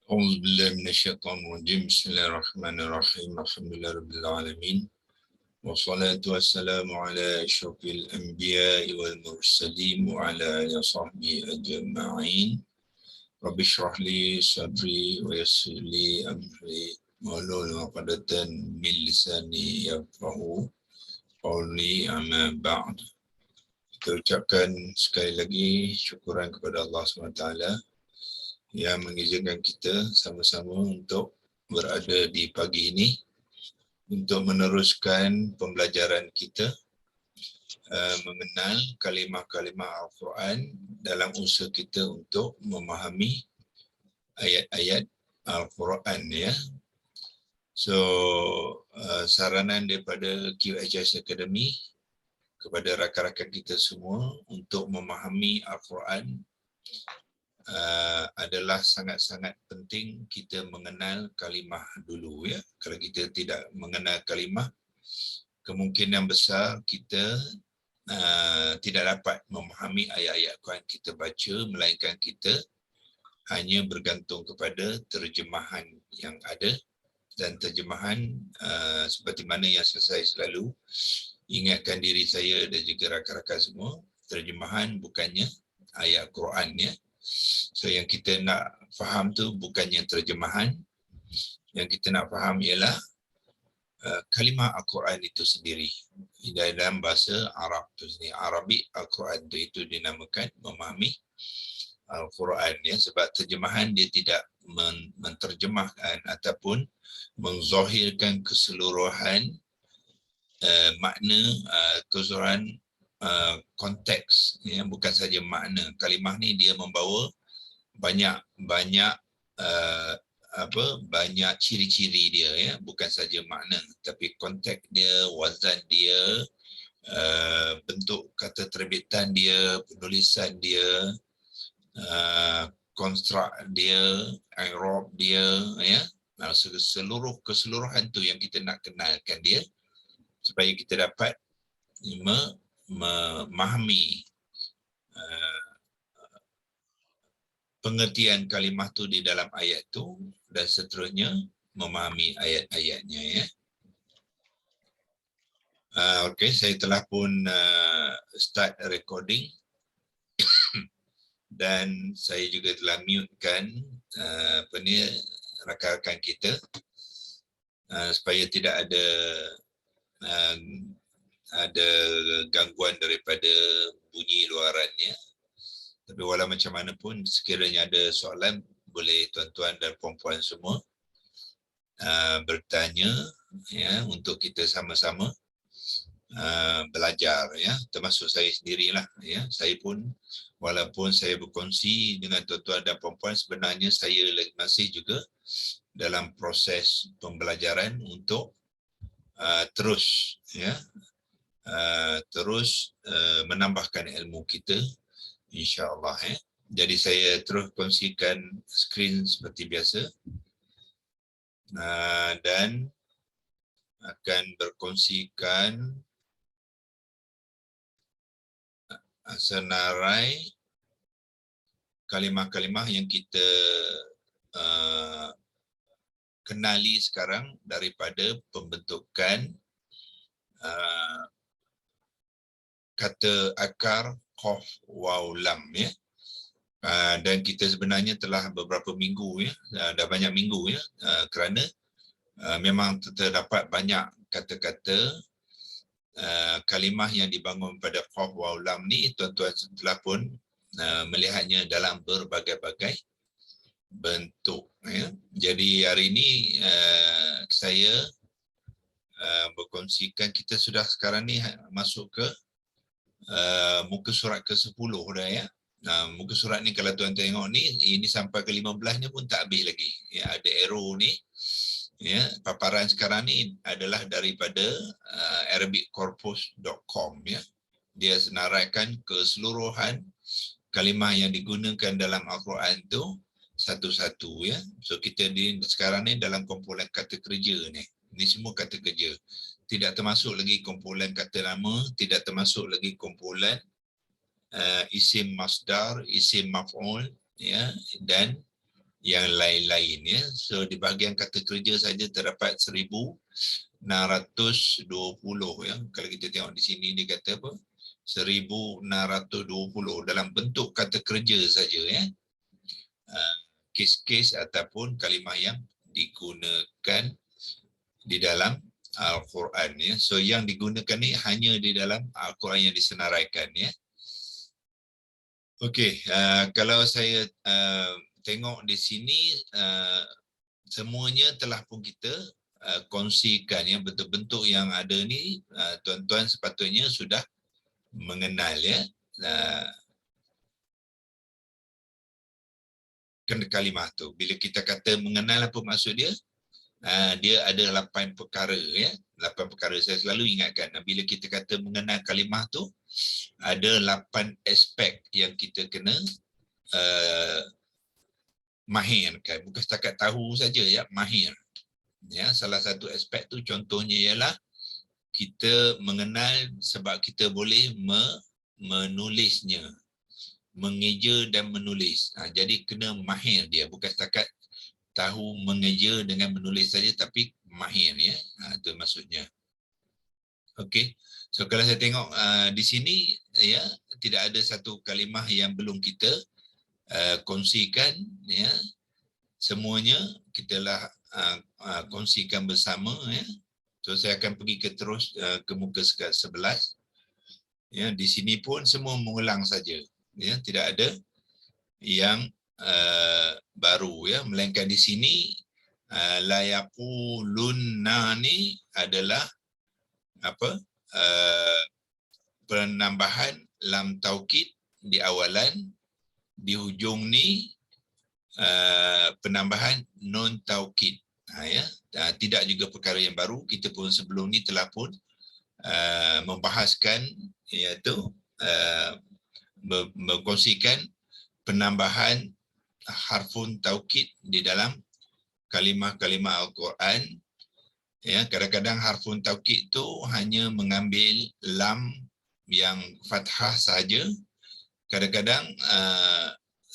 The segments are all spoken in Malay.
أعوذ بالله من الشيطان الرجيم بسم الله الرحمن الرحيم الحمد لله رب العالمين والصلاة والسلام على أشرف الأنبياء والمرسلين وعلى آله وصحبه أجمعين رب اشرح لي صدري ويسر لي أمري واحلل عقدة من لساني يفقهوا قولي أما بعد. Kita ucapkan sekali lagi syukuran kepada Allah SWT yang mengizinkan kita sama-sama untuk berada di pagi ini untuk meneruskan pembelajaran kita mengenal kalimah-kalimah Al-Quran dalam usaha kita untuk memahami ayat-ayat Al-Quran ya. So saranan daripada QHS Academy kepada rakan-rakan kita semua untuk memahami Al-Quran adalah sangat-sangat penting kita mengenal kalimah dulu ya. Kalau kita tidak mengenal kalimah, kemungkinan besar kita tidak dapat memahami ayat-ayat Quran kita baca, melainkan kita hanya bergantung kepada terjemahan yang ada, dan terjemahan seperti mana yang saya selalu ingatkan diri saya dan juga rakan-rakan semua, terjemahan bukannya ayat Quran ya. So yang kita nak faham tu bukannya terjemahan, yang kita nak faham ialah kalimah Al-Quran itu sendiri. Dalam bahasa Arab tu sendiri, Arabik Al-Quran itu dinamakan memahami Al-Quran ya, sebab terjemahan dia tidak menterjemahkan ataupun menzahirkan keseluruhan makna, keseluruhan konteks ya, bukan saja makna. Kalimah ni dia membawa banyak banyak ciri-ciri dia ya, bukan saja makna tapi konteks dia, wazan dia, bentuk kata terbitan dia, penulisan dia, konstruk dia, i'rab dia ya. Seluruh keseluruhan tu yang kita nak kenalkan dia supaya kita dapat memahami pengertian kalimah tu di dalam ayat tu dan seterusnya memahami ayat-ayatnya ya. Okey, saya telah pun start recording dan saya juga telah mutekan rakan-rakan kita supaya tidak ada gangguan daripada bunyi luarannya. Tapi walau macam mana pun, sekiranya ada soalan, boleh tuan-tuan dan puan-puan semua bertanya ya, untuk kita sama-sama belajar ya, termasuk saya sendirilah ya. Saya pun, walaupun saya berkongsi dengan tuan-tuan dan puan-puan, sebenarnya saya masih juga dalam proses pembelajaran untuk terus ya, terus menambahkan ilmu kita insya-Allah ya. Jadi saya terus kongsikan skrin seperti biasa dan akan berkongsikan senarai kalimah-kalimah yang kita kenali sekarang daripada pembentukan kata akar qaf waw lam ya. Dan kita sebenarnya telah beberapa minggu ya, dah banyak minggu ya, kerana memang terdapat banyak kata-kata kalimah yang dibangun pada qaf waw lam ni, tuan-tuan telah pun melihatnya dalam berbagai-bagai bentuk ya. Jadi hari ini saya berkongsikan, kita sudah sekarang ni masuk ke muka surat ke-10 dah ya. Muka surat ni kalau tuan tengok ni, ini sampai ke 15 ni pun tak habis lagi ya, ada arrow ni ya. Paparan sekarang ni adalah daripada arabiccorpus.com ya. Dia senaraikan keseluruhan kalimah yang digunakan dalam Al-Quran tu satu-satu ya. So kita sekarang ni dalam kumpulan kata kerja ni. Ini semua kata kerja. Tidak termasuk lagi kumpulan kata nama, tidak termasuk lagi kumpulan isim masdar, isim maf'ul ya, dan yang lain-lain ya. So di bahagian kata kerja saja terdapat 1620 ya. Kalau kita tengok di sini dia kata apa? 1620 dalam bentuk kata kerja saja ya. Kes-kes ataupun kalimah yang digunakan di dalam Al-Quran ya. So yang digunakan ni hanya di dalam Al-Quran yang disenaraikan ya. Okey, kalau saya tengok di sini semuanya telah pun kita kongsikan ya, bentuk-bentuk yang ada ni tuan-tuan sepatutnya sudah mengenal ya. Kalimah tu. Bila kita kata mengenal apa maksud dia? Dia ada 8 perkara ya. 8 perkara saya selalu ingatkan. Bila kita kata mengenal kalimah tu ada 8 aspek yang kita kena mahir kan, bukan setakat tahu saja ya, mahir ya. Salah satu aspek tu contohnya ialah kita mengenal sebab kita boleh menulisnya, mengeja dan menulis. Jadi kena mahir dia, bukan setakat tahu mengeja dengan menulis saja tapi mahir ya. Itu maksudnya. Okey. So kalau saya tengok di sini ya, tidak ada satu kalimah yang belum kita kongsikan ya. Semuanya kita lah kongsikan bersama ya. So saya akan pergi ke muka 11 ya. Di sini pun semua mengulang saja ya, tidak ada yang baru ya, melainkan di sini la yaqulunna ni adalah apa, penambahan lam taukid di awalan, di hujung ni penambahan non taukid ya. Tidak juga perkara yang baru, kita pun sebelum ni telah pun membahaskan, iaitu berkongsikan penambahan harfun taukid di dalam kalimah-kalimah Al-Quran ya. Kadang-kadang harfun taukid tu hanya mengambil lam yang fathah saja. Kadang-kadang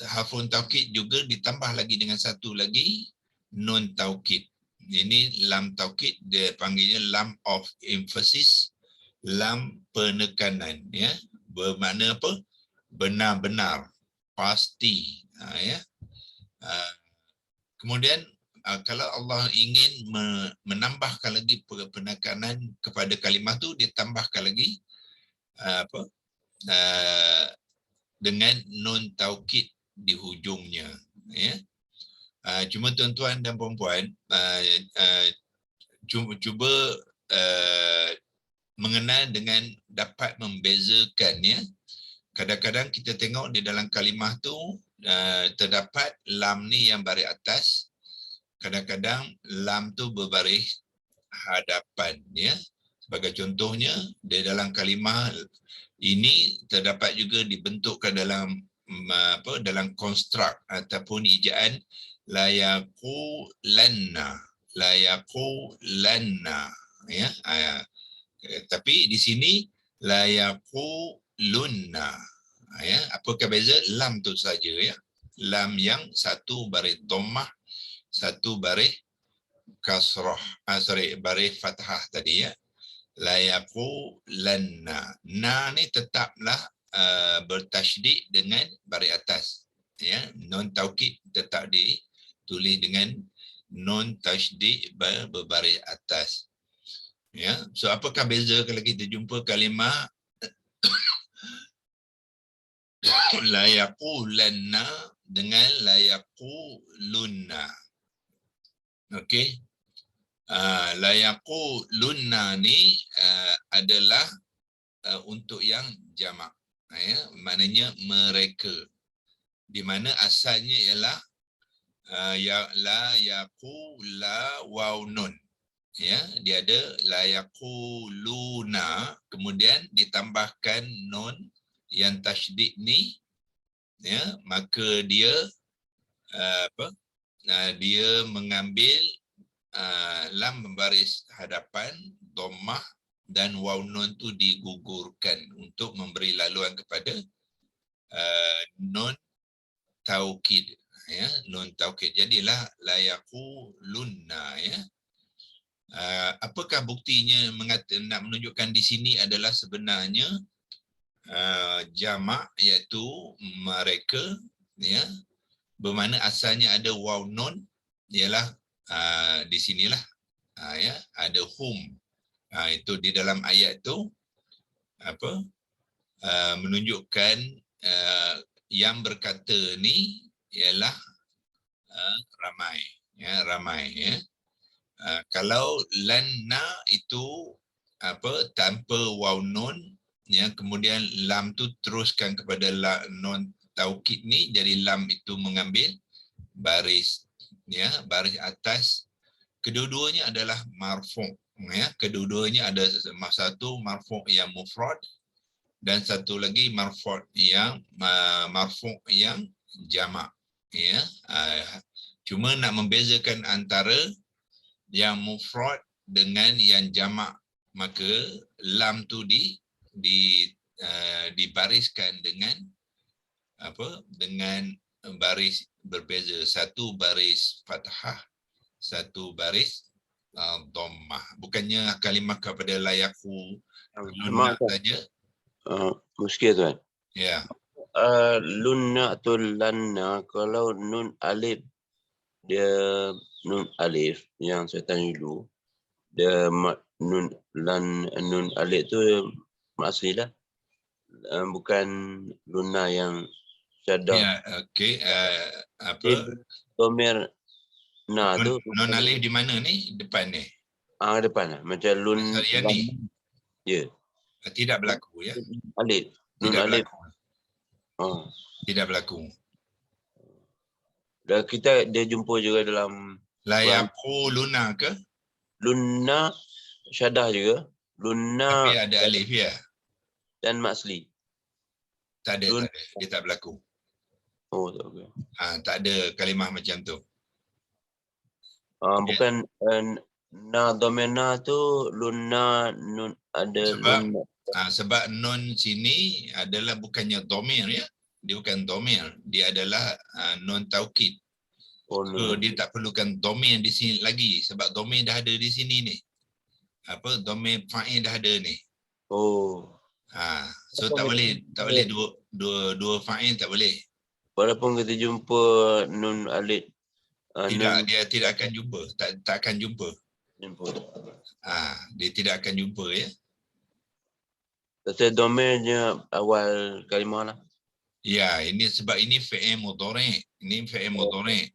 harfun taukid juga ditambah lagi dengan satu lagi nun taukid. Ini lam taukid, dia panggilnya lam of emphasis, lam penekanan ya. Bermakna apa? Benar-benar, pasti ya. Kemudian kalau Allah ingin menambahkan lagi penekanan kepada kalimah tu, dia tambahkan lagi apa? Dengan nun taukid di hujungnya ya. Cuma tuan-tuan dan puan-puan cuba mengenal dengan dapat membezakan ya. Kadang-kadang kita tengok di dalam kalimah tu terdapat lam ni yang baris atas, kadang-kadang lam tu berbaris hadapan ya. Sebagai contohnya di dalam kalimah ini terdapat juga dibentukkan dalam dalam konstruk ataupun ejaan la yaqulanna ya. Tapi di sini la yaqulunna ya. Apakah beza? Lam tu saja ya. Lam yang satu baris dhammah, satu baris kasrah, baris fathah tadi ya. La yaqulanna. Na ni tetaplah bertasydid dengan baris atas ya. Non taukid tetap ditulis dengan non tasydid berbaris atas ya. So apakah beza kalau kita jumpa kalimah la yaqulanna dengan la yaqulunna? Okey. La yaqulunna ni adalah untuk yang jamak ya, maknanya mereka, di mana asalnya ialah la yaqula waw nun ya. Dia ada la yaquluna, kemudian ditambahkan nun yang tasydid ni ya, maka dia dia mengambil lam membaris hadapan, dhammah, dan waw nun tu digugurkan untuk memberi laluan kepada nun taukid ya, nun taukid. Jadilah la yaqulunna, ya. Apakah buktinya nak menunjukkan di sini adalah sebenarnya jamak, iaitu mereka, ya, bermakna asalnya ada waw nun, ialah di sinilah, ya, ada hum. Itu di dalam ayat itu apa, menunjukkan yang berkata ni ialah ramai, ya, ramai, ya. Kalau lanna itu apa, tanpa waw nun, ya, kemudian lam tu teruskan kepada nun taukid ni, jadi lam itu mengambil baris, ya, baris atas. Kedua-duanya adalah marfu', ya. Kedua-duanya ada satu marfu' yang mufrad dan satu lagi marfu' yang jamak, ya. Cuma nak membezakan antara yang mufrad dengan yang jamak, maka lam tu dibariskan dengan apa, dengan baris berbeza, satu baris fathah, satu baris dhammah. Bukannya kalimah kepada layaku lunna saja. Muskil tuan. Ya. Lunna atau lanna, kalau nun alif, dia nun alif yang saya tanya dulu, dia nun alif tu asli lah, bukan lunna yang syaddah. Ya, okey. Apa? Domer na tu. Non alif di mana ni? Depan ni. Depan lah. Macam lun. Yang ni. Ya. Tidak berlaku, ya. Alif. Nun Tidak alif. berlaku. Tidak berlaku. Dan dia jumpa juga dalam layaku luna ke? Lunna syaddah juga. Lunna. Tapi ada alif, ya. Dan maksli. Tak ada, tak ada. Dia tak berlaku. Oh, tak ada. Tak ada kalimah macam tu. Bukan na domena tu lunna nun ada sebab nun sini adalah bukannya domir, ya. Dia bukan domir, dia adalah nun taukid. So, dia tak perlukan domir di sini lagi sebab domir dah ada di sini ni. Apa, domir fa'il dah ada ni. So tak boleh dua fa'il, tak boleh. Walaupun kita jumpa nun alif. Tidak, dia tidak akan jumpa. Tak akan jumpa. Dia tidak akan jumpa, ya. Tapi domainnya awal kalimah lah. Ya, ini sebab ini fi'il mudhari'. Ini fi'il mudhari'.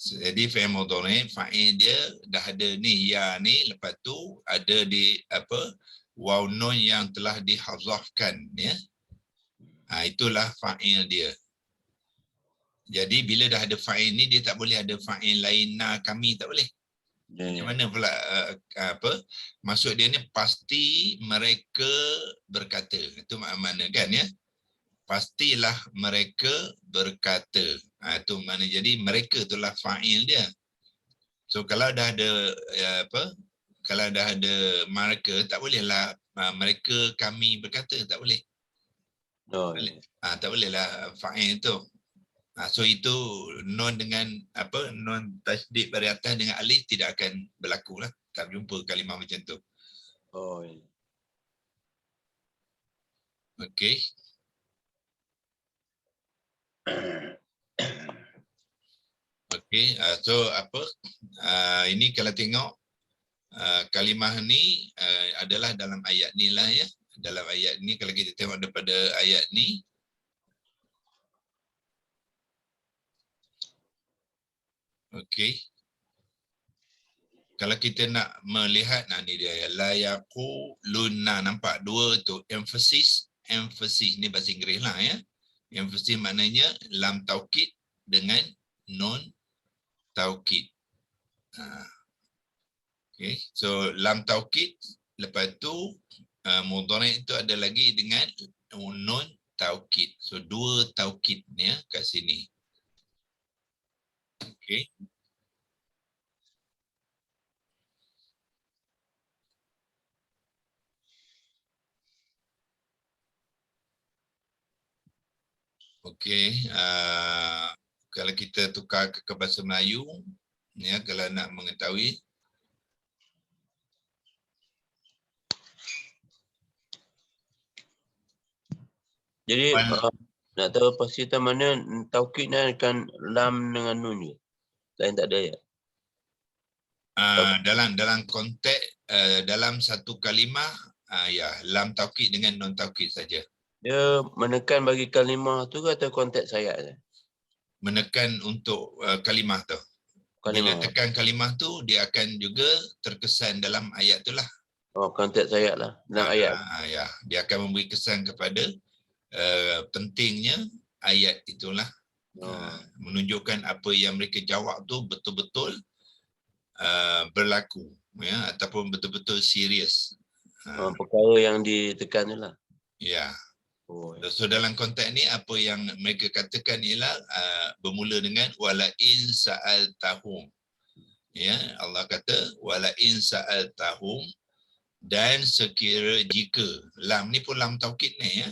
Jadi fi'il mudhari', fa'il dia dah ada ni, ya ni, lepas tu ada di apa, waw nun yang telah dihazafkan, ya. Itulah fa'il dia. Jadi bila dah ada fa'il ni, dia tak boleh ada fa'il lain, na kami, tak boleh. Macam mana pula apa? Maksud dia ni pasti mereka berkata. Itu makna kan, ya? Pastilah mereka berkata. Itu makna, jadi mereka itulah fa'il dia. So kalau dah ada apa? Kalau dah ada mereka, tak bolehlah mereka kami berkata, tak boleh. Tak bolehlah fa'il tu. So itu non dengan apa, non tasdid dari atas dengan alif tidak akan berlaku lah. Tak jumpa kalimah macam tu. Okey. Okey, so apa, ini kalau tengok kalimah ni adalah dalam ayat ni lah, ya. Dalam ayat ni, kalau kita tengok daripada ayat ni, okey. Kalau kita nak melihat, ni dia, la yaquluna, nampak dua tu, emphasis ni bahasa Inggeris lah, ya. Emphasis maknanya lam taukid dengan non taukid. Okay. So lam taukid, lepas tu mudhari' itu ada lagi dengan non taukid. So dua taukid, ya, kat sini. Okay. Okey, kalau kita tukar ke bahasa Melayu, ya, kalau nak mengetahui, Jadi nak tahu pasti mana taukid ni akan lam dengan nun je. Lain tak ada ya. dalam konteks dalam satu kalimah, ya, lam taukid dengan non taukid saja. Dia menekan bagi kalimah tu ke atau konteks ayat je? Menekan untuk kalimah tu. Bila Kalimah. tekan kalimah tu, dia akan juga terkesan dalam ayat tu lah. Oh, konteks ayat lah. Dalam ayat. Ya, dia akan memberi kesan kepada pentingnya ayat itulah. Menunjukkan apa yang mereka jawab tu betul-betul berlaku, ya, ataupun betul-betul serius. Perkara yang ditekan tu lah. Ya. Oh, ya. So dalam konteks ni apa yang mereka katakan ialah bermula dengan wala in sa'altahum. Ya, Allah kata wala in sa'altahum, dan sekira jika, lam ni pun lam taukid ni, ya.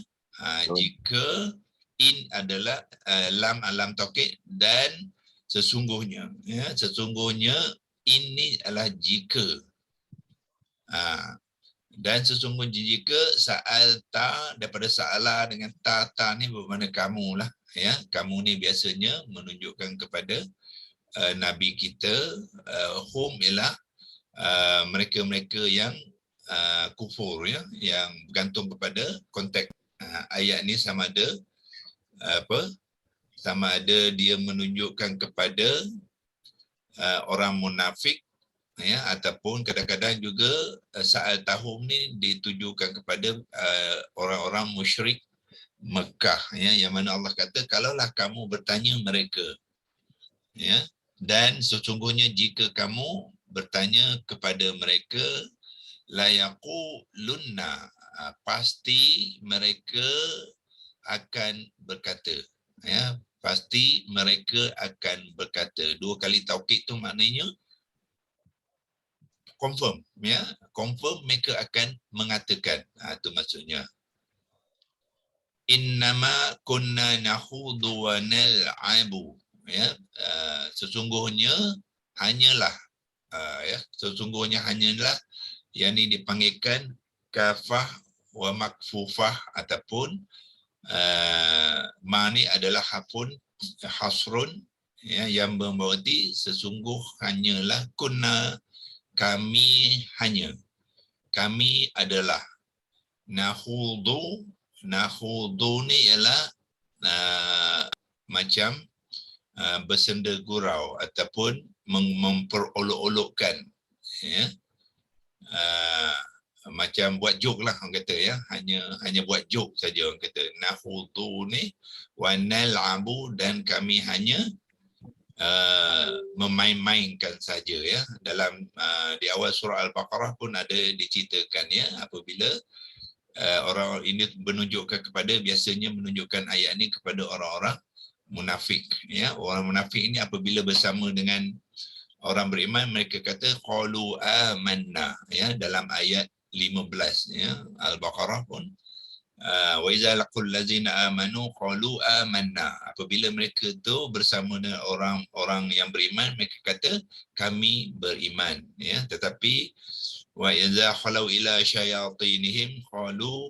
Jika in adalah lam taukid, dan sesungguhnya, ya, sesungguhnya ini adalah jika. Dan sesungguhnya jika sa'alta, daripada sa'ala dengan ta ni bermakna kamu lah, ya. Kamu ni biasanya menunjukkan kepada Nabi kita, hum ialah mereka-mereka yang kufur, ya, yang bergantung kepada konteks ayat ni, sama ada sama ada dia menunjukkan kepada orang munafik, ya, ataupun kadang-kadang juga sa'al tahum ni ditujukan kepada orang-orang musyrik Mekah, ya, yang mana Allah kata kalaulah kamu bertanya mereka, ya, dan sesungguhnya jika kamu bertanya kepada mereka, la yaqulunna, pasti mereka akan berkata, ya, pasti mereka akan berkata. Dua kali taukid tu maknanya confirm, ya, confirm mereka akan mengatakan. Itu maksudnya. Innama kunna nahudu wa nal'abu, ya, sesungguhnya hanyalah, ya, sesungguhnya hanyalah, yang ini dipanggilkan kafah wa makfufah, ataupun ma ni adalah hafun hasrun, ya, yang berarti sesungguh hanyalah, kunna kami hanya, kami adalah, nahudu ni ialah macam bersenda gurau ataupun memperolok-olokkan, ya, macam buat joke lah orang kata, ya, hanya buat joke saja orang kata. Nahudu ni wa nal'abu, dan kami hanya memain-mainkan saja, ya. Dalam di awal surah Al-Baqarah pun ada diceritakan, ya, apabila orang ini menunjukkan kepada, biasanya menunjukkan ayat ini kepada orang-orang munafik, ya. Orang munafik ini apabila bersama dengan orang beriman, mereka kata qalu amanna, ya, dalam ayat 15, ya, Al-Baqarah pun wa iza laqul ladzina amanu qalu amanna, apabila mereka tu bersama dengan orang-orang yang beriman, mereka kata kami beriman, ya. Tetapi wa iza khalau ila syayatinihim qalu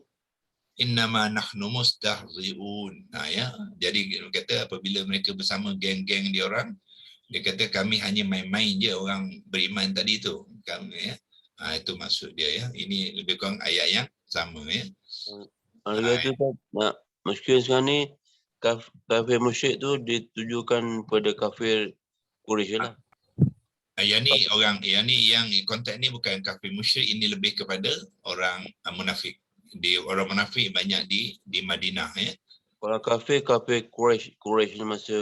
innama nahnu mustahzi'un, ya. Jadi kata apabila mereka bersama geng-geng dia orang, dia kata kami hanya main-main je orang beriman tadi tu, kami, ya. Itu maksud dia, ya. Ini lebih kurang ayat yang sama, ya. Harga tu kan nak muskil sekarang ni, kafir musyrik tu ditujukan pada kafir Quraisy lah. Yang ni yang konteks ni bukan kafir musyrik, ini lebih kepada orang munafik. Orang munafik banyak di Madinah, ya. Kalau kafir Quraisy masa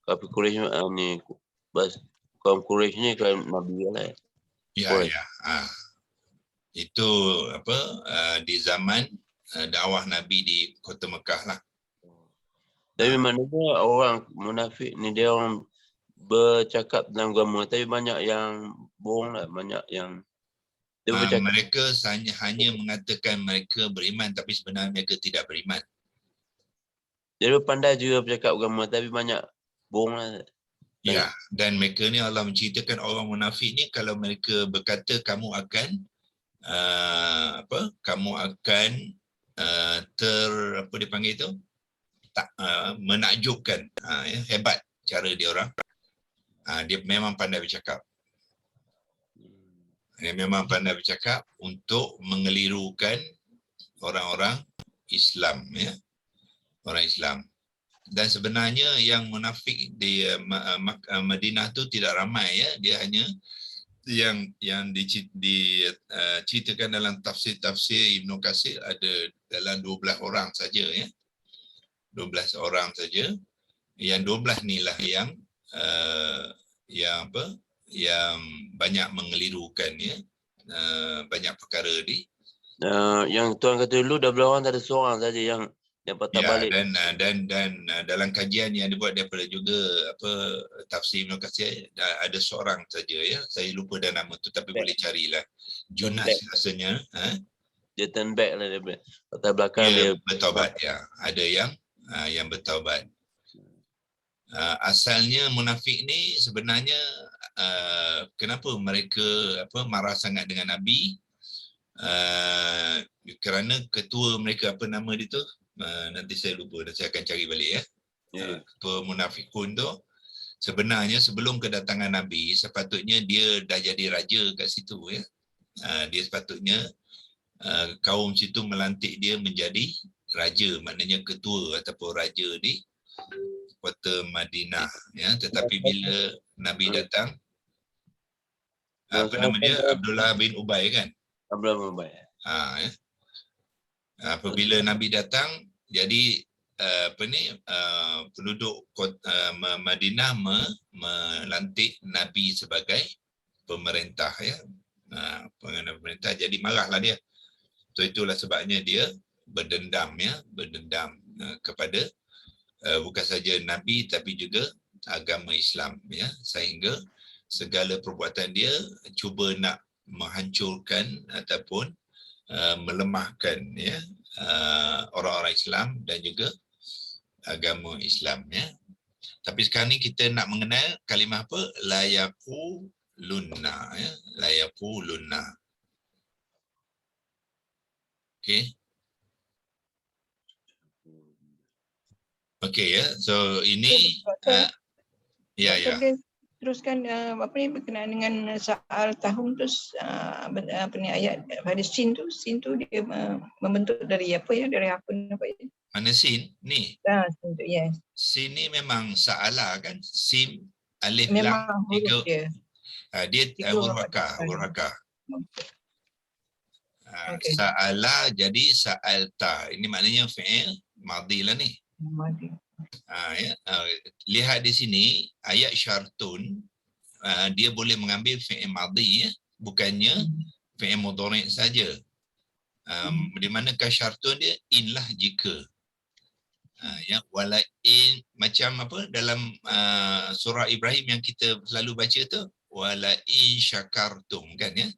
kafir Quraisy ni kaum Quraisy ni kan Nabi lah. Ya, ya. Itu apa di zaman dakwah Nabi di kota Mekah lah. Tapi maknanya orang munafik ni dia orang bercakap dalam agama, tapi banyak yang bohong lah, banyak yang dia bercakap. Mereka hanya mengatakan mereka beriman, tapi sebenarnya mereka tidak beriman. Dia pandai juga bercakap agama, tapi banyak bohong lah. Ya, dan mereka ni Allah menceritakan orang munafik ni kalau mereka berkata kamu akan kamu akan apa dia panggil tu? Menakjubkan, ya, hebat cara dia orang. Dia memang pandai bercakap. Dia memang pandai bercakap untuk mengelirukan orang-orang Islam, ya. Orang Islam. Dan sebenarnya yang munafik di Madinah tu tidak ramai, ya. Dia hanya yang diceritakan dalam tafsir Ibn Katsir ada dalam 12 orang saja, ya. 12 orang saja. Yang 12 inilah yang yang banyak mengelirukan, ya. Banyak perkara di Yang tuan kata dulu 12 orang tak ada seorang saja yang patah ya, balik. dan dalam kajian yang dibuat daripada juga tafsir Ibn Katsir ada seorang saja, ya. Saya lupa dah nama tu tapi boleh carilah. Jonas rasanya, Dia turn back lah, dia patah belakang dia dia bertaubat, ya. Ada yang bertaubat. Asalnya munafik ni sebenarnya kenapa mereka marah sangat dengan Nabi? Kerana ketua mereka, apa nama dia tu? Nanti saya lupa dan saya akan cari balik, ya. Ketua munafikun tu sebenarnya sebelum kedatangan Nabi sepatutnya dia dah jadi raja kat situ, ya. Dia sepatutnya kaum situ melantik dia menjadi raja, maknanya ketua ataupun raja di kota Madinah, ya. Tetapi bila Nabi datang, apa nama dia? Abdullah bin Ubay, kan? Abdullah bin Ubay. Ya. Apabila Nabi datang, jadi penduduk Madinah melantik Nabi sebagai pemerintah, ya. Pemerintah, jadi marahlah dia. So itulah sebabnya dia berdendam, ya, berdendam kepada bukan saja Nabi tapi juga agama Islam, ya, sehingga segala perbuatan dia cuba nak menghancurkan ataupun melemahkan, ya, orang-orang Islam dan juga agama Islam, ya. Tapi sekarang ni kita nak mengenal kalimah apa? La yaqulunna, ya. La yaqulunna. Okey. Okey, ya. So ini ya. Teruskan apa ni berkenaan dengan soal tahun, terus apa ni ayat pada sin tu dia membentuk dari apa, ya, dari akun apa ya? Mana sin ni? Sin tu, yes. Sin ni memang sa'ala, kan? Sim, alif, memang lam, huruf dia huruf hakah. Okay. Sa'ala jadi sa'alta. Ini maknanya fi'il madhi lah ni. Madhi. Ya. Lihat di sini ayat syartun, dia boleh mengambil fi'il madhi, ya, bukannya fi'il mudhari' saja. Di manakah syartun dia? In lah, jika. Ya, wala in, macam apa dalam surah Ibrahim yang kita selalu baca tu, wala in syakartum, kan, ya.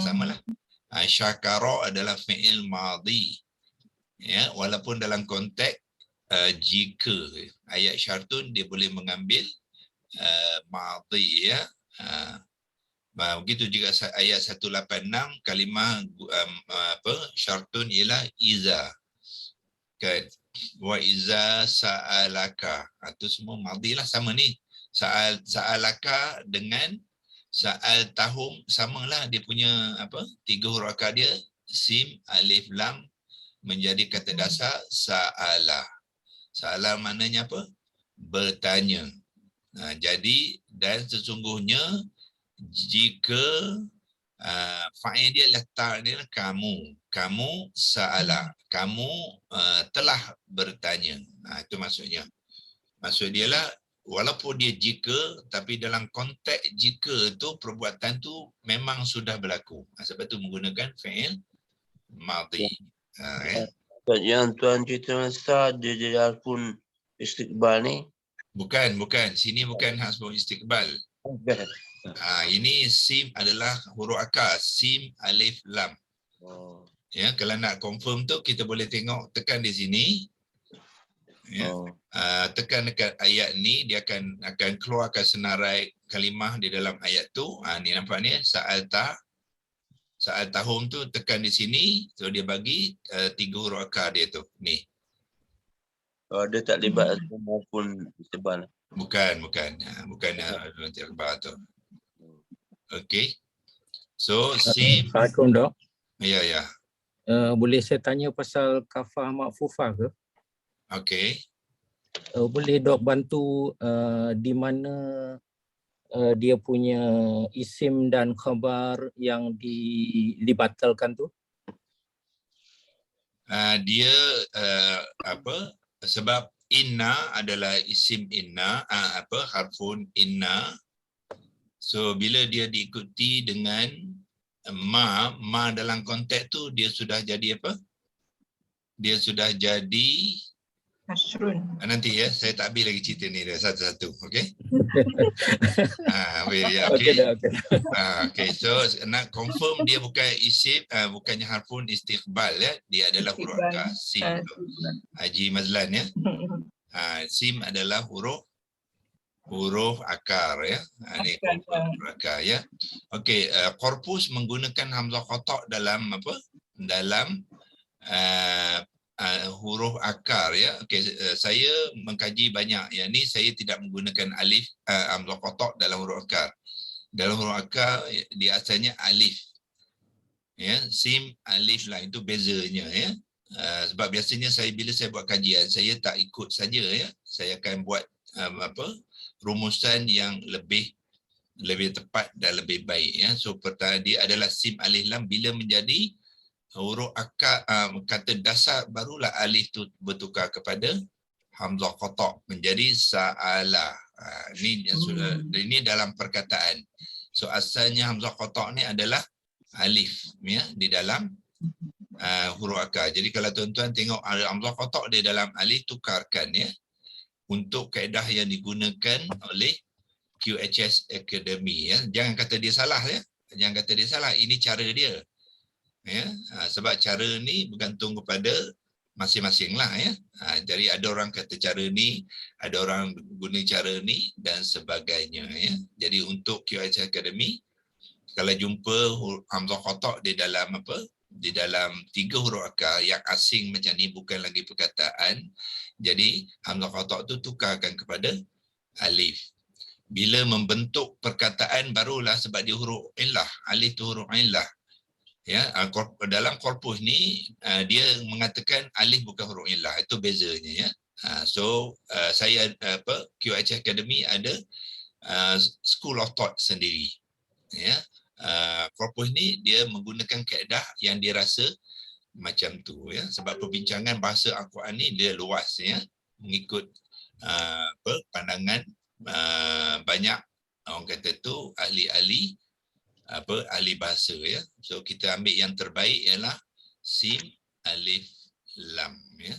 Samalah. Syakara adalah fi'il madhi, ya, walaupun dalam konteks jika ayat syartun dia boleh mengambil madhi, ya. Begitu juga ayat 186 kalimah syartun ialah iza, kan, wa iza sa'alaka. Itu semua madhi lah, sama ni. Sa'alaka dengan sa'al tahum samalah, dia punya tiga huruf akar dia sim, alif, lam menjadi kata dasar sa'ala. Sa'ala maknanya apa? Bertanya. Jadi dan sesungguhnya jika fa'il dia letak dia kamu sa'ala, kamu telah bertanya. Itu maksudnya. Maksud dia lah walaupun dia jika, tapi dalam konteks jika tu perbuatan tu memang sudah berlaku. Sebab tu menggunakan fi'il madhi. Ya. Yang tuan cerita masa dia jadi harfun istiqbal ni? Bukan. Sini bukan harfun istiqbal. Ini sim adalah huruf akar, sim, alif, lam. Ya, kalau nak confirm tu kita boleh tengok, tekan di sini. Ya. Oh. Tekan dekat ayat ni, dia akan keluarkan senarai kalimah di dalam ayat tu. Ni nampak ni, Saat tahun tu tekan di sini, so dia bagi 3 huruf akar dia tu. Ni. Dia tak libat maupun sebal. Bukan nanti akbar tu. Okey. So sim, Assalamualaikum Dok. ya. Boleh saya tanya pasal kafah makfufah ke? Okey. Boleh Dok bantu di mana dia punya isim dan khabar yang dibatalkan tu? Dia sebab inna adalah isim inna, harfun inna. So bila dia diikuti dengan ma dalam konteks tu dia sudah jadi apa? Dia sudah jadi Hasrun. nanti ya, saya tak habis lagi cerita ni dah satu-satu, okey? Okey Okey. Dok, okey. Okey, so nak confirm dia bukan isim, bukannya harfun istiqbal ya, dia adalah huruf akar sim tu. Haji Mazlan ya. Sim adalah huruf akar ya. Ni huruf akar ya. Okey, korpus menggunakan hamzah qata' dalam apa? Dalam huruf akar ya. Okey, saya mengkaji banyak. Yang ni saya tidak menggunakan alif hamzah qata' dalam huruf akar. Dalam huruf akar dia asalnya alif. Ya, sim alif lah, itu bezanya ya. Sebab biasanya bila saya buat kajian, saya tak ikut saja ya. Saya akan buat rumusan yang lebih tepat dan lebih baik ya. So pertama dia adalah sim alif lam, bila menjadi huruf akar kata dasar, barulah alif tu bertukar kepada hamzah qata' menjadi sa'ala. Ini dalam perkataan. So asalnya hamzah qata' ni adalah alif ya di dalam huruf akar. Jadi kalau tuan-tuan tengok hamzah qata' di dalam alif, tukarkan ya untuk kaedah yang digunakan oleh QHS Academy ya. Jangan kata dia salah ya. Jangan kata dia salah, ini cara dia. Ya, sebab cara ni bergantung kepada masing-masing lah ya. Jadi ada orang kata cara ni, ada orang guna cara ni dan sebagainya ya. Jadi untuk QHS Academy, kalau jumpa hamzah qata' di dalam di dalam 3 huruf akar yang asing macam ni, bukan lagi perkataan, jadi hamzah qata' tu tukarkan kepada alif. Bila membentuk perkataan barulah, sebab dia huruf illah, alif tu huruf illah. Ya, dalam korpus ni dia mengatakan alif bukan huruf illah, itu bezanya ya. So saya QHS Academy ada school of thought sendiri. Ya. Korpus ni dia menggunakan kaedah yang dia rasa macam tu ya, sebab perbincangan bahasa Al-Quran ni dia luas ya, mengikut pandangan banyak orang kata tu ahli-ahli ahli bahasa ya. So kita ambil yang terbaik ialah sim alif lam ya.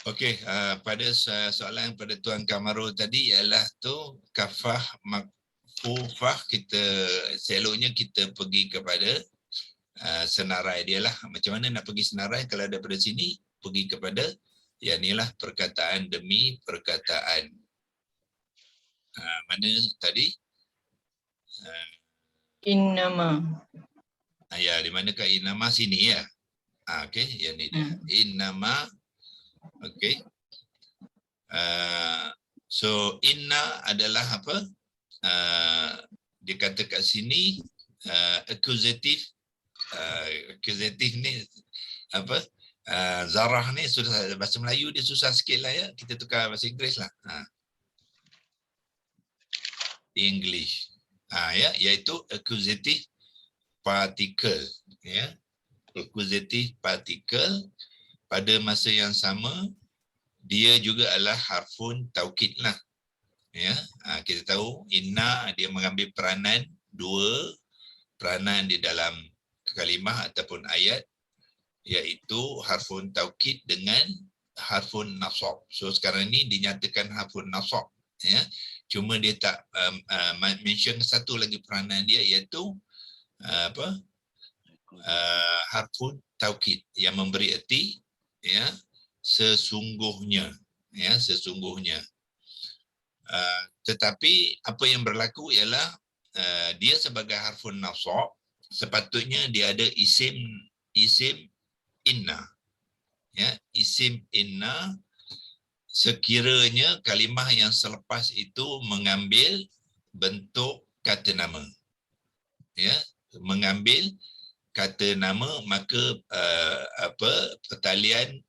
Okey, pada soalan pada Tuan Kamarul tadi ialah tu kafah makfufah, seloknya kita pergi kepada senarai dia lah. Macam mana nak pergi senarai? Kalau daripada sini pergi kepada yang inilah perkataan demi perkataan. Mana tadi? Innama. Ya, di manakah innama? Sini ya. Okey, yang ni dia. Innama. Okey. So inna adalah apa? Dia kata kat sini accusative. Accusative ni apa? Zarah ni sudah bahasa Melayu dia susah sikit lah ya. Kita tukar bahasa Inggeris lah. English. Ya, iaitu accusative particle ya. Accusative particle pada masa yang sama dia juga adalah harfun taukid lah ya. Kita tahu inna dia mengambil peranan peranan di dalam kalimah ataupun ayat, iaitu harfun taukid dengan harfun nasab. So sekarang ni dinyatakan harfun nasab ya. Cuma dia tak mention satu lagi peranan dia, iaitu harfun taukid yang memberi erti ya, sesungguhnya, ya, sesungguhnya. Tetapi apa yang berlaku ialah dia sebagai harfun nasab sepatutnya dia ada isim inna, ya, isim inna sekiranya kalimah yang selepas itu mengambil bentuk kata nama, ya, mengambil kata nama, maka pertalian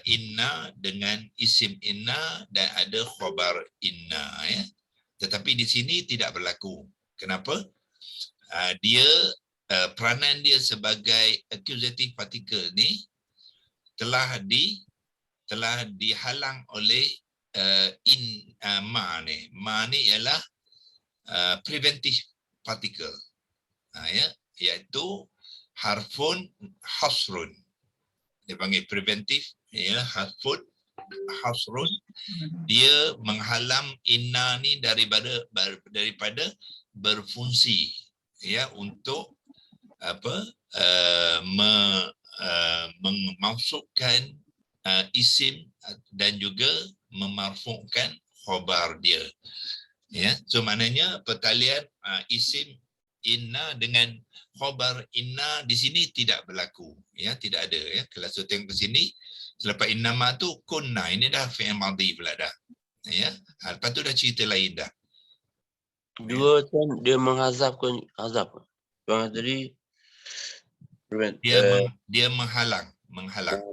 inna dengan isim inna dan ada khabar inna, ya. Tetapi di sini tidak berlaku. Kenapa? Dia peranan dia sebagai accusative particle ni telah dihalang oleh ma ni. Ma ni ialah preventive particle, ya, iaitu harfun hasrun. Dia panggil preventif, ya, harfun hasrun. Dia menghalang inna ni daripada berfungsi, ya, untuk memasukkan isim dan juga memarfu'kan khabar dia, ya. So maknanya pertalian isim inna dengan khabar inna di sini tidak berlaku, ya, tidak ada, ya. Kalau so tengok ke sini selepas innama tu kunna, ini dah fi'il madhi pula dah, ya. Lepas tu dah cerita lain dah. Dua kan dia menghazafkan hazaf. Bang tadi Dia menghalang, menghazaf.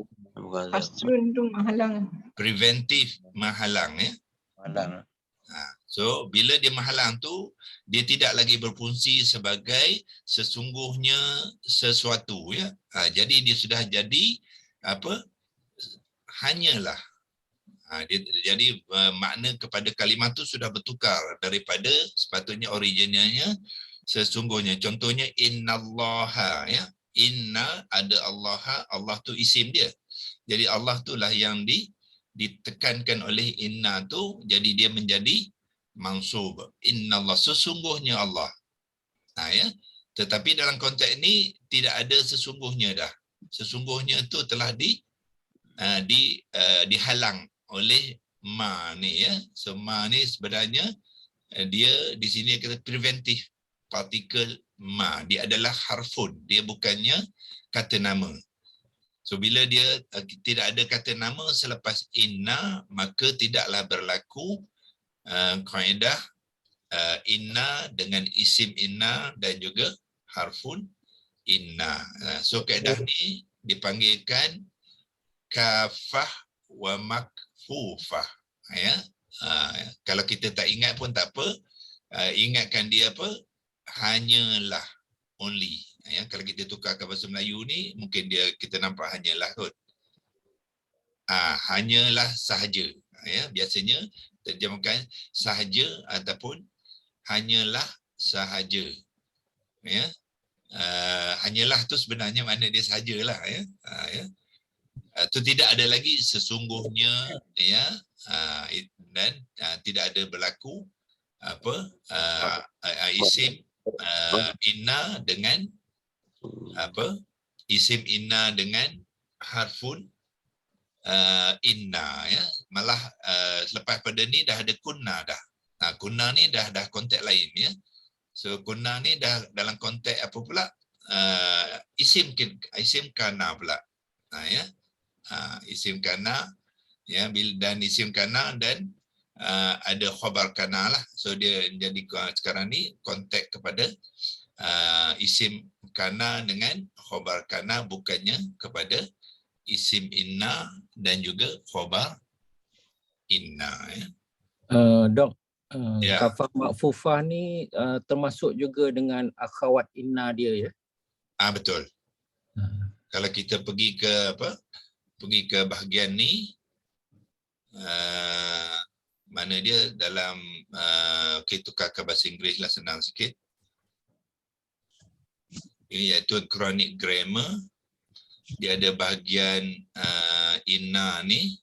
Hasrun tu menghalang. preventif menghalang, ya. Halang. So bila dia menghalang tu dia tidak lagi berfungsi sebagai sesungguhnya sesuatu, ya. Jadi dia sudah jadi hanyalah. Jadi makna kepada kalimah tu sudah bertukar daripada sepatutnya originalnya sesungguhnya. Contohnya innallaha, ya. Inna ada Allah, Allah tu isim dia. Jadi Allah tu lah yang ditekankan oleh inna tu, jadi dia menjadi mansub. Innallah, sesungguhnya Allah. Ya. Tetapi dalam konteks ini tidak ada sesungguhnya dah. Sesungguhnya tu telah dihalang oleh ma ni, ya. So ma ni sebenarnya dia di sini kata preventive particle ma. Dia adalah harfun, dia bukannya kata nama. So bila dia tidak ada kata nama selepas inna, maka tidaklah berlaku kaedah inna dengan isim inna dan juga harfun inna. So kaedah ni dipanggilkan kafah wa makfufah, ya. Kalau kita tak ingat pun tak apa, ingatkan dia apa, hanyalah, only, ya. Kalau kita tukar ke bahasa Melayu ni mungkin kita nampak hanyalah kot. Hanyalah sahaja, ya. Biasanya terjemahkan sahaja ataupun hanyalah sahaja, ya. Hanyalah tu sebenarnya makna dia sahajalah, ya. Ya. Tu tidak ada lagi sesungguhnya, ya. Dan tidak ada berlaku isim inna dengan isim inna dengan harfun inna, ya. Malah selepas pada ni dah ada kunna dah. Kunna ni dah konteks lain, ya. So kunna ni dah dalam konteks apa pula? Isim kana pula. Ya. Isim kana, ya, dan isim kana dan ada khabar kana lah. So dia jadi sekarang ni konteks kepada isim kana dengan khabar kana, bukannya kepada isim inna dan juga khabar inna, ya. Dok, Ya. kafah makfufah ni termasuk juga dengan akhawat inna dia, ya? Betul. Kalau kita pergi ke bahagian ni, mana dia dalam kita tukar ke bahasa Inggeris lah, senang sikit. Ini iaitu chronic grammar. Dia ada bahagian inna ni.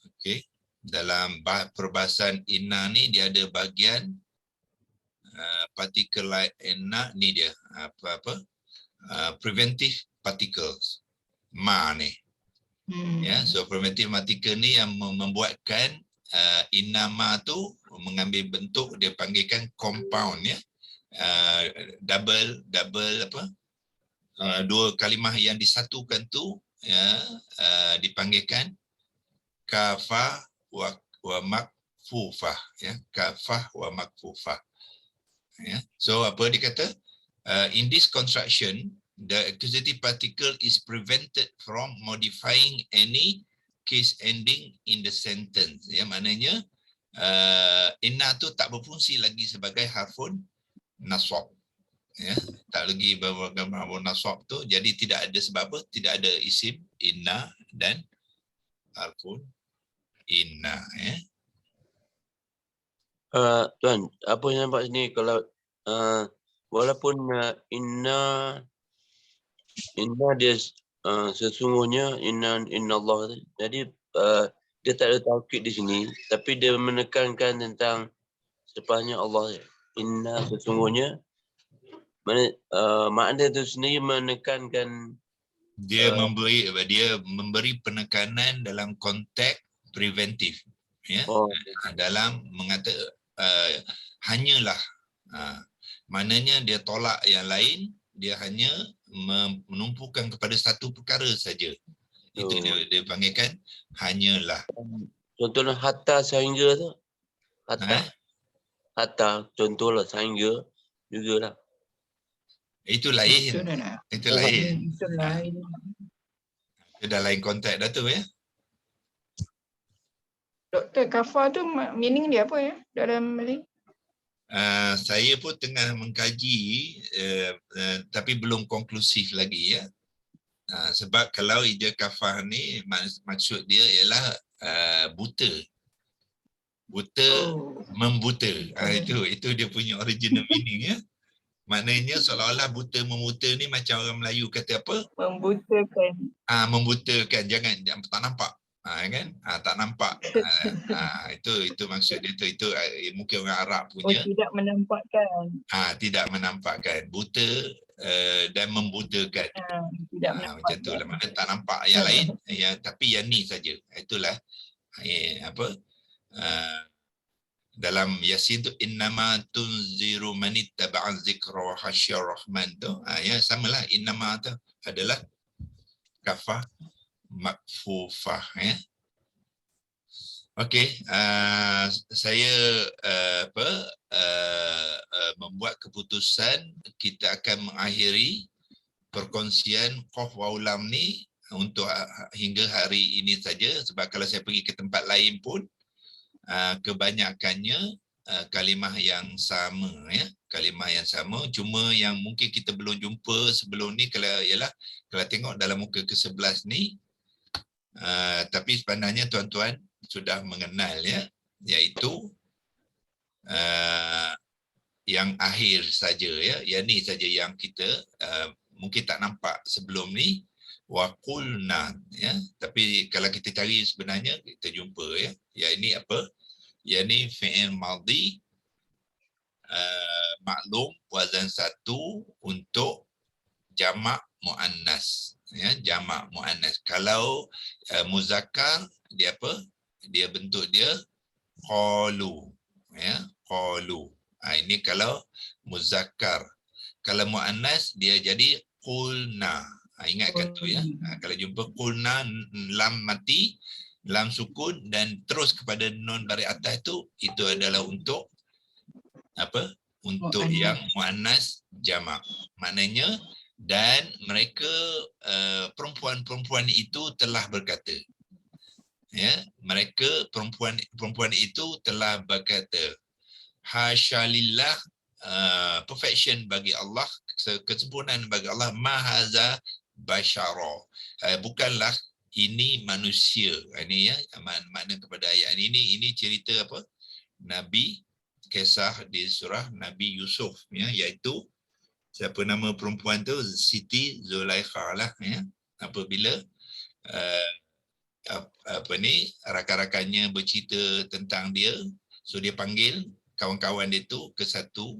Okey. Dalam perbahasan inna ni dia ada bahagian particle inna ni dia preventive particles ma ni. Ya, so primitif gramatikal ni yang membuatkan innama tu mengambil bentuk dia panggilkan compound ya. Double apa? Dua kalimah yang disatukan tu ya dipanggilkan kafah wa makfufah ya, kafah wa makfufah. Ya. So apa dia kata? In this construction, the accusative particle is prevented from modifying any case ending in the sentence. Ya, maknanya inna tu tak berfungsi lagi sebagai harfun nasab. Ya, tak lagi berbagai harfun nasab tu, jadi tidak ada sebab apa? Tidak ada isim inna dan harfun inna. Ya. Tuan, apa yang nampak sini kalau walaupun inna dia sesungguhnya inna Allah, jadi dia tak ada taukid di sini, tapi dia menekankan tentang selepasnya Allah. Inna sesungguhnya, makna itu sendiri menekankan Dia memberi penekanan dalam konteks preventif ya, dalam mengata hanyalah maknanya dia tolak yang lain, dia hanya menumpukan kepada satu perkara saja. Itu dia panggilkan hanyalah. Contohnya hatta sehingga tu, hatta contohlah sehingga jugalah. Itu lain. Itu lain. Itu lain. Itu dah lain konteks dah tu ya. Doktor, kafah tu meaning dia apa ya dalam Malay? Saya pun tengah mengkaji tapi belum konklusif lagi ya. Sebab kalau ija kafah ni maksud dia ialah buta. Membuta. Itu dia punya original meaning ya. Maknanya seolah-olah buta memuta ni macam orang Melayu kata apa? Membutakan. Membutakan, jangan tak nampak. Kan? Tak nampak. Itu maksud dia tu. Itu mungkin orang Arab punya. Tidak menampakkan. Tidak menampakkan. Buta dan membutakan. Tidak menampakkan. Macam tu lah. Maknanya tak nampak yang lain, tapi yang ni saja. Itulah dalam Yasin tu innama tunziru man ittaba'a dzikra wa khasyar rahman tu. Ya samalah, innama tu adalah kafah makfufah ya. Okey, saya membuat keputusan kita akan mengakhiri perkongsian qaf waw lam ni untuk hingga hari ini saja, sebab kalau saya pergi ke tempat lain pun kebanyakannya kalimah yang sama ya, kalimah yang sama, cuma yang mungkin kita belum jumpa sebelum ni kalau tengok dalam muka ke-11 ni, tapi sebenarnya tuan-tuan sudah mengenal ya, iaitu yang akhir saja ya, yang ni saja yang kita mungkin tak nampak sebelum ni, waqulna ya, tapi kalau kita cari sebenarnya kita jumpa ya. Ya ini apa? Ya ini fi'il madhi maklum wazan 1 untuk jamak muannas ya, jamak muannas. Kalau muzakkar dia apa? Dia bentuk dia qalu ya, qalu. Ini kalau muzakkar. Kalau muannas dia jadi qulna. Ingatkan tu ya. Kalau jumpa qulna, lam mati, lam sukun dan terus kepada nun baris atas tu, itu adalah untuk apa? Untuk yang muannas jamak. Maknanya dan mereka perempuan-perempuan itu telah berkata. Ya, mereka perempuan itu telah berkata, hasyalillah, perfection bagi Allah, kesempurnaan bagi Allah, mahaza basyara, bukanlah ini manusia. Ini ya makna kepada ayat ini cerita apa? Nabi, kisah di surah Nabi Yusuf ya, iaitu siapa nama perempuan tu, Siti Zulaikha lah ya. Apabila rakan-rakannya bercerita tentang dia, so dia panggil kawan-kawan dia tu ke satu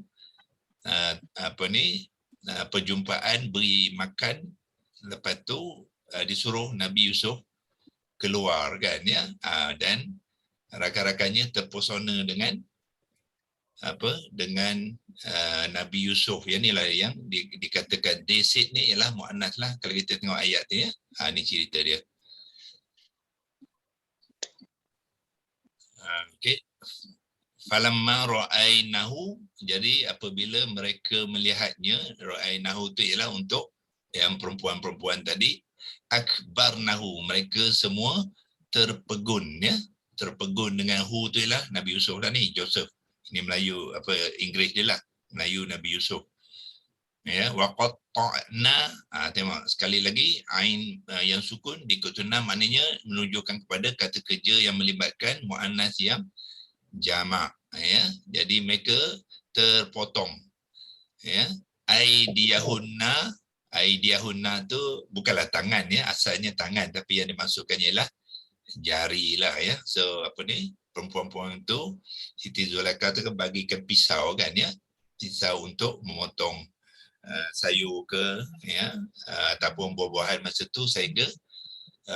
perjumpaan, beri makan, lepas tu disuruh Nabi Yusuf keluar kan ya, dan rakan-rakannya terpesona dengan Nabi Yusuf. Yang inilah yang dikatakan desit ni ialah muannas lah kalau kita tengok ayat ni ya. Ni cerita dia. Okey. Falamma ra'ainahu, jadi apabila mereka melihatnya, ra'ainahu tu ialah untuk yang perempuan-perempuan tadi, akbarnahu, mereka semua terpegun ya, terpegun dengan hu tu ialah Nabi Yusuf lah ni, Joseph. Ini Melayu Inggeris dia lah, Melayu Nabi Yusuf. Ya, waqatta'na, tengok sekali lagi ain yang sukun dikutuna maknanya menunjukkan kepada kata kerja yang melibatkan muannas yang jamak ya. Jadi mereka terpotong ya. Aidiyahunna tu bukanlah tangan ya, asalnya tangan, tapi yang dimasukkan ialah jari lah ya. So perempuan-perempuan tu Siti Zulaikha tu kan bagikan pisau kan ya, pisau untuk memotong sayur ke ya, ataupun buah-buahan masa tu, sehingga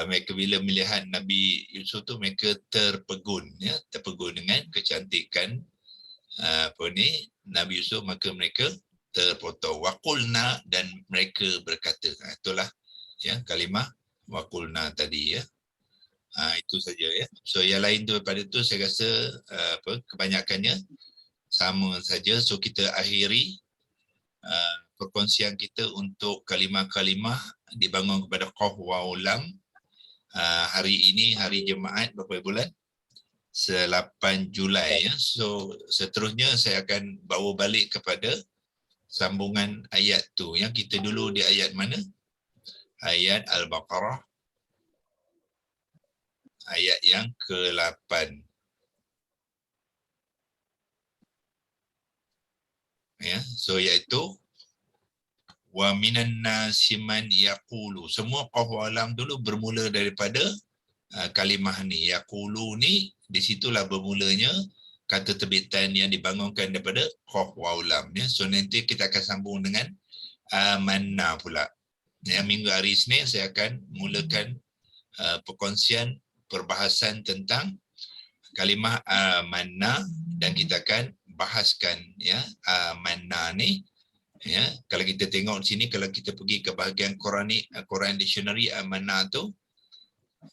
mereka bila melihat Nabi Yusuf tu mereka terpegun ya, terpegun dengan kecantikan Nabi Yusuf, maka mereka terpotong. Waqulna, dan mereka berkata. Itulah ya kalimah waqulna tadi ya. Itu saja ya. So yang lain tu daripada tu saya rasa kebanyakannya sama saja. So kita akhiri perkongsian kita untuk kalimah-kalimah dibangun kepada qaf waw lam. Hari ini hari Jumaat berapa bulan? 8 Julai ya. So seterusnya saya akan bawa balik kepada sambungan ayat tu. Yang kita dulu di ayat mana? Ayat Al-Baqarah. Ayat yang ke-8. Ya, so iaitu wa minan nasi man yaqulu. Semua qaf wa lam dulu bermula daripada kalimah ni. Yaqulu ni di situlah bermulanya kata terbitan yang dibangunkan daripada qaf wa lam ya. So nanti kita akan sambung dengan amanna pula. Ya, minggu hari Isnin saya akan mulakan perkongsian perbahasan tentang kalimah amanna, dan kita akan bahaskan ya amanna ni. Ya, kalau kita tengok di sini, kalau kita pergi ke bahagian Quran Dictionary amanah tu,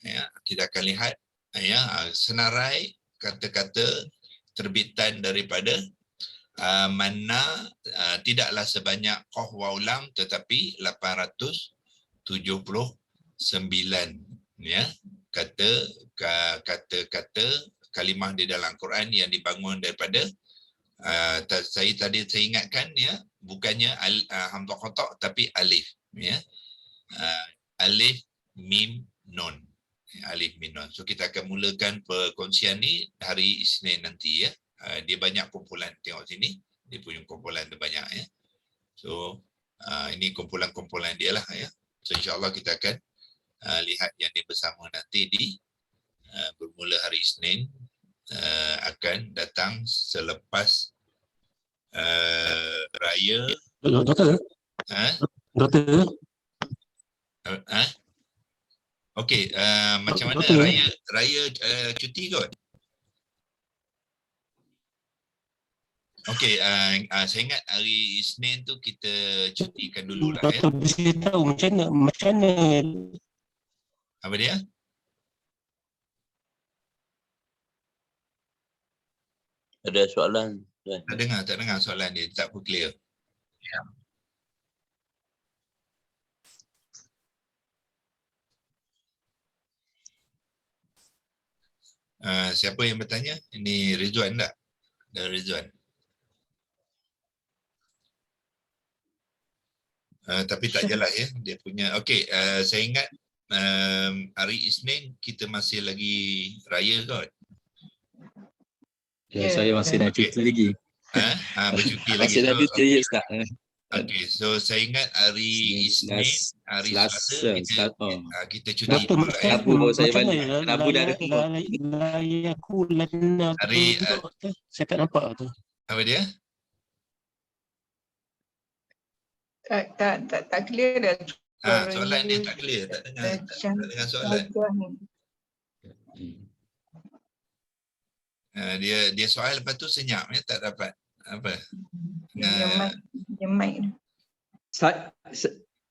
ya, kita akan lihat ya senarai kata-kata terbitan daripada amanah tidaklah sebanyak qaf waw lam, tetapi 879 ya kata-kata kalimah di dalam Quran yang dibangun daripada saya ingatkan ya, bukannya hamzah qata' tapi alif ya. Alif mim nun. Alif mim nun. So kita akan mulakan perkongsian ni hari Isnin nanti ya. Dia banyak kumpulan, tengok sini dia punya kumpulan tu banyak ya. So ini kumpulan-kumpulan dia lah ya. So insya-Allah kita akan lihat yang ni bersama nanti di bermula hari Isnin, akan datang selepas raya. Doktor. Doktor. Okey, macam mana Doktor. raya cuti kot? Okey, saya ingat hari Isnin tu kita cutikan dulu lah ya. Doktor bisa tahu macam mana Apa dia? Ada soalan? Tak dengar soalan dia, tak pun clear. Ya. Siapa yang bertanya? Ini Rizwan tak? Dan Rizwan. Tapi tak jelas ya dia punya. Okey, saya ingat hari Isnin kita masih lagi raya kot. Ya, saya masih nak cuti lagi. Bercuti lagi. Masih nak cuti ya, Ustaz. Okey, so saya ingat hari Isnin, hari Selasa kita cuti. Rabu baru saya balik. Rabu dah ada keluar. Hari saya tak nampak tu. apa dia? Tak clear dah. Soalan dia tak clear, tak dengar soalan. Dia soal lepas tu senyap ya, tak dapat apa. Dia mic tu.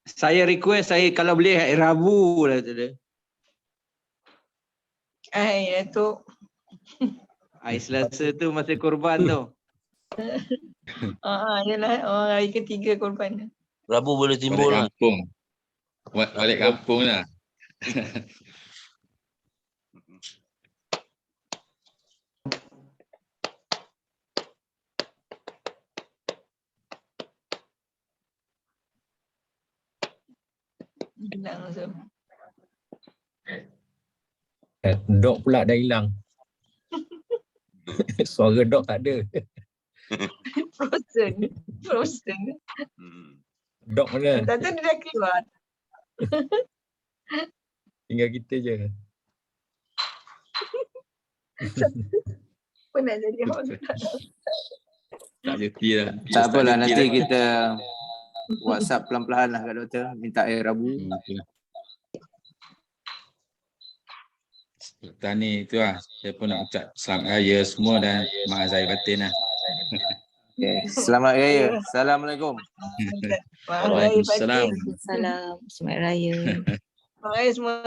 Saya request saya kalau boleh hari Rabu lah tu dia. Datuk. Hari Selasa tu masa korban tu. Yalah, hari ketiga korban. Rabu boleh Balik timbul lah. kampung. Balik kampung lah. Hilang so. Dog pula dah hilang. Suara dog tak ada. Frozen. Dog mana? Tak tahu dia dah keluar. Tinggal kita je. Apa nak jadi host? Tak jeti lah. Tak apalah, nanti kita WhatsApp pelan-pelan lah kat doktor. Minta hari Rabu. Lepas ni tu lah. Saya pun nak ucap selamat raya semua dan maaf zahir batin lah. Okay. Selamat Raya. Assalamualaikum. Waalaikumsalam. Waalaikumsalam. Salam. Selamat Raya. Selamat Raya semua.